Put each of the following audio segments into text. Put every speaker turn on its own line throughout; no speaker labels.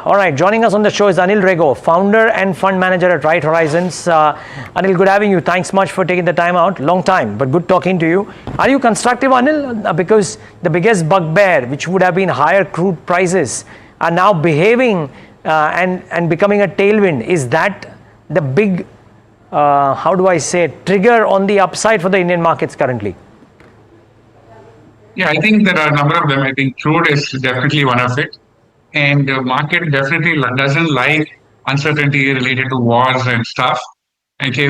All right, joining us on the show is Anil Rego, founder and fund manager at Right Horizons. Anil, good having you. Thanks much for taking the time out. Long time, but good talking to you. Are you constructive, Anil? Because the biggest bugbear, which would have been higher crude prices, are now behaving and becoming a tailwind. Is that the big, how do I say, trigger on the upside for the Indian markets currently?
Yeah, I think there are a number of them. I think crude is definitely one of it. And the market definitely doesn't like uncertainty related to wars and stuff. Okay,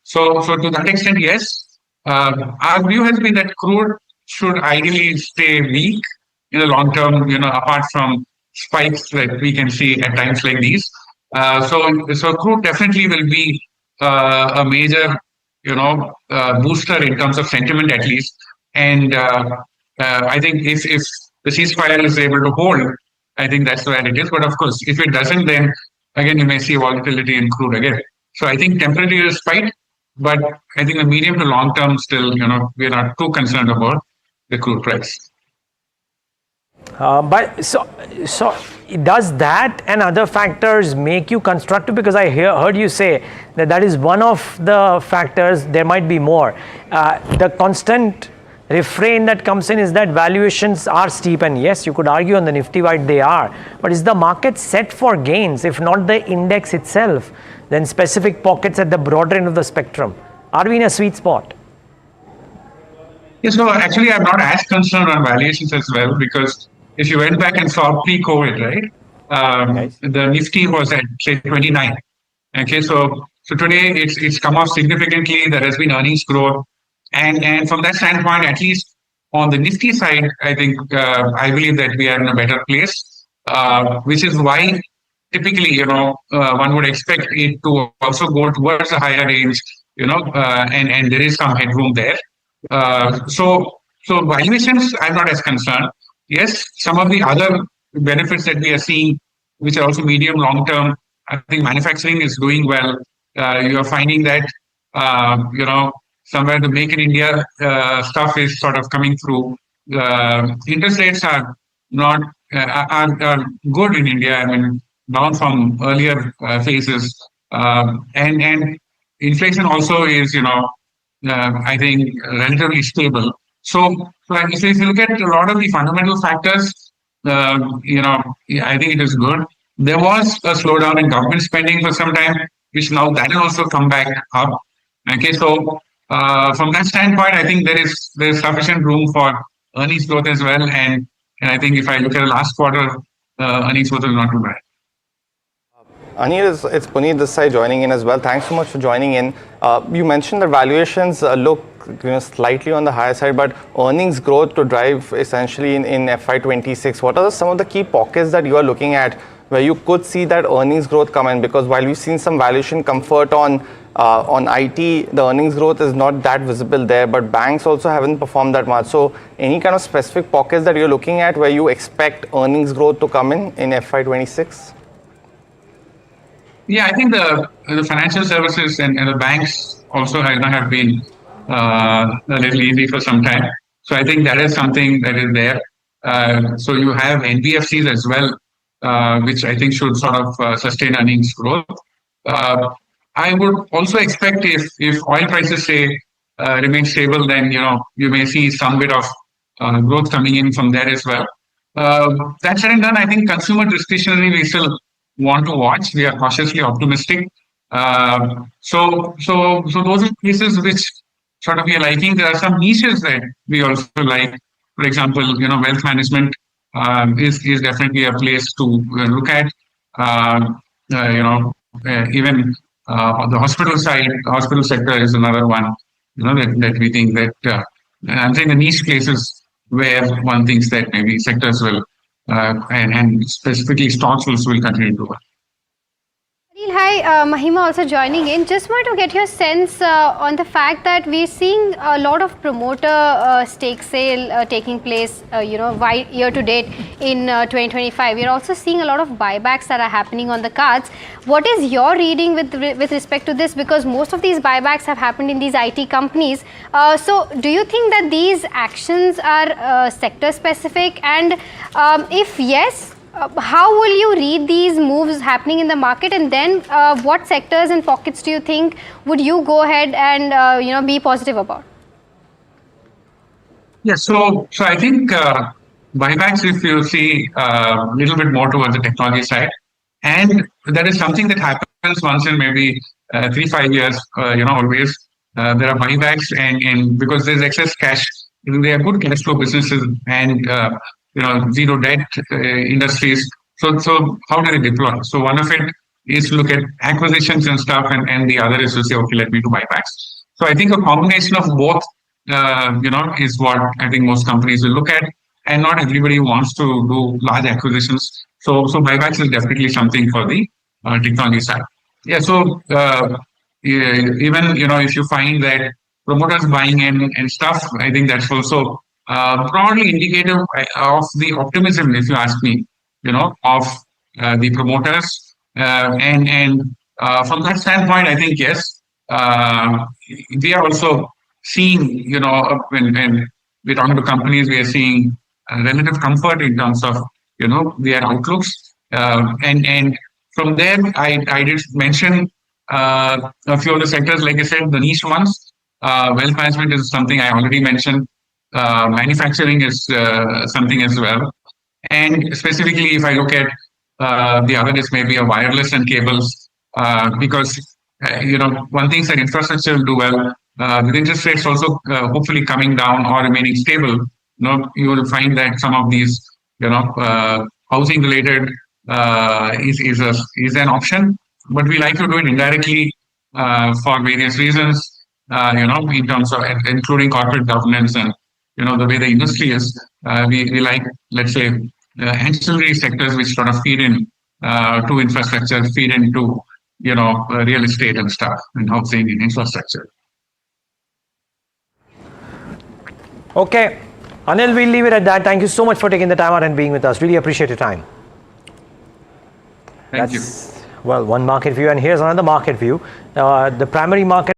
so to that extent, yes. Our view has been that crude should ideally stay weak in the long term. Apart from spikes that we can see at times like these. So crude definitely will be a major, booster in terms of sentiment at least. And I think if the ceasefire is able to hold, I think that's where it is. But of course, if it doesn't, then again, you may see volatility in crude again. So I think temporary respite, but I think the medium to long term still, we're not too concerned about the crude price.
But so does that and other factors make you constructive? Because I heard you say that is one of the factors. There might be more. The constant refrain that comes in is that valuations are steep, and yes, you could argue on the Nifty wide they are, but is the market set for gains? If not the index itself, then specific pockets at the broader end of the spectrum. Are we in a sweet spot?
Yes, no, actually I'm not as concerned on valuations as well, because if you went back and saw pre-COVID, right, the Nifty was at say 29. Okay, so today it's come off significantly. There has been earnings growth. And from that standpoint, at least on the Nifty side, I think I believe that we are in a better place, which is why typically, one would expect it to also go towards the higher range, and there is some headroom there. So valuations, I'm not as concerned. Yes, some of the other benefits that we are seeing, which are also medium, long term, I think manufacturing is doing well. You are finding that, somewhere the Make in India stuff is sort of coming through. Interest rates are not are good in India. I mean, down from earlier phases, and inflation also is, I think relatively stable. So if you look at a lot of the fundamental factors, I think it is good. There was a slowdown in government spending for some time, which now that will also come back up. Okay, so. From that standpoint, I think there is sufficient room for earnings growth as well, and I think if I look at the last quarter, earnings growth is not too bad.
Anil, it's Puneet this side joining in as well. Thanks so much for joining in. You mentioned that valuations look slightly on the higher side, but earnings growth to drive essentially in FY26. What are some of the key pockets that you are looking at where you could see that earnings growth come in? Because while we've seen some valuation comfort on IT, the earnings growth is not that visible there, but banks also haven't performed that much. So any kind of specific pockets that you're looking at where you expect earnings growth to come in FY26?
Yeah, I think the financial services and the banks also have been a little easy for some time. So I think that is something that is there. So you have NBFCs as well, which I think should sort of sustain earnings growth. I would also expect if oil prices remain stable, then you may see some bit of growth coming in from there as well. That said and done, I think consumer discretionary we still want to watch. We are cautiously optimistic. So those are places which sort of we are liking. There are some niches that we also like. For example, wealth management is definitely a place to look at. Even the hospital side, the hospital sector is another one, that we think that I'm saying the niche places where one thinks that maybe sectors will and specifically stocks will continue to work.
Hi, Mahima also joining in. Just want to get your sense on the fact that we're seeing a lot of promoter stake sale taking place, year to date in 2025. We're also seeing a lot of buybacks that are happening on the cards. What is your reading with respect to this? Because most of these buybacks have happened in these IT companies. So do you think that these actions are sector specific? And if yes, how will you read these moves happening in the market, and then what sectors and pockets do you think would you go ahead and be positive about?
Yeah, so I think buybacks, if you see a little bit more towards the technology side, and that is something that happens once in maybe 3-5 years. Always there are buybacks, and because there's excess cash, they are good cash flow businesses, and zero debt industries. So how do they deploy? So one of it is to look at acquisitions and stuff, and the other is to say, okay, let me do buybacks. So I think a combination of both is what I think most companies will look at, and not everybody wants to do large acquisitions. So buybacks is definitely something for the technology side. Yeah. So even if you find that promoters buying in and stuff, I think that's also broadly indicative of the optimism, if you ask me, of the promoters, and from that standpoint, I think yes, we are also seeing, when we're talking to companies, we are seeing relative comfort in terms of, their outlooks. And from there, I did mention a few of the sectors, like I said, the niche ones. Wealth management is something I already mentioned. Manufacturing is something as well. And specifically, if I look at the other is maybe a wireless and cables, because, one thing that infrastructure will do well, with interest rates also hopefully coming down or remaining stable, you will find that some of these, housing related is an option, but we like to do it indirectly for various reasons, in terms of including corporate governance and, the way the industry is. We like, let's say, ancillary sectors which sort of feed in to infrastructure, feed into, real estate and stuff, and housing and infrastructure.
Okay, Anil, we'll leave it at that. Thank you so much for taking the time out and being with us. Really appreciate your time.
Thank you.
Well, one market view, and here's another market view. The primary market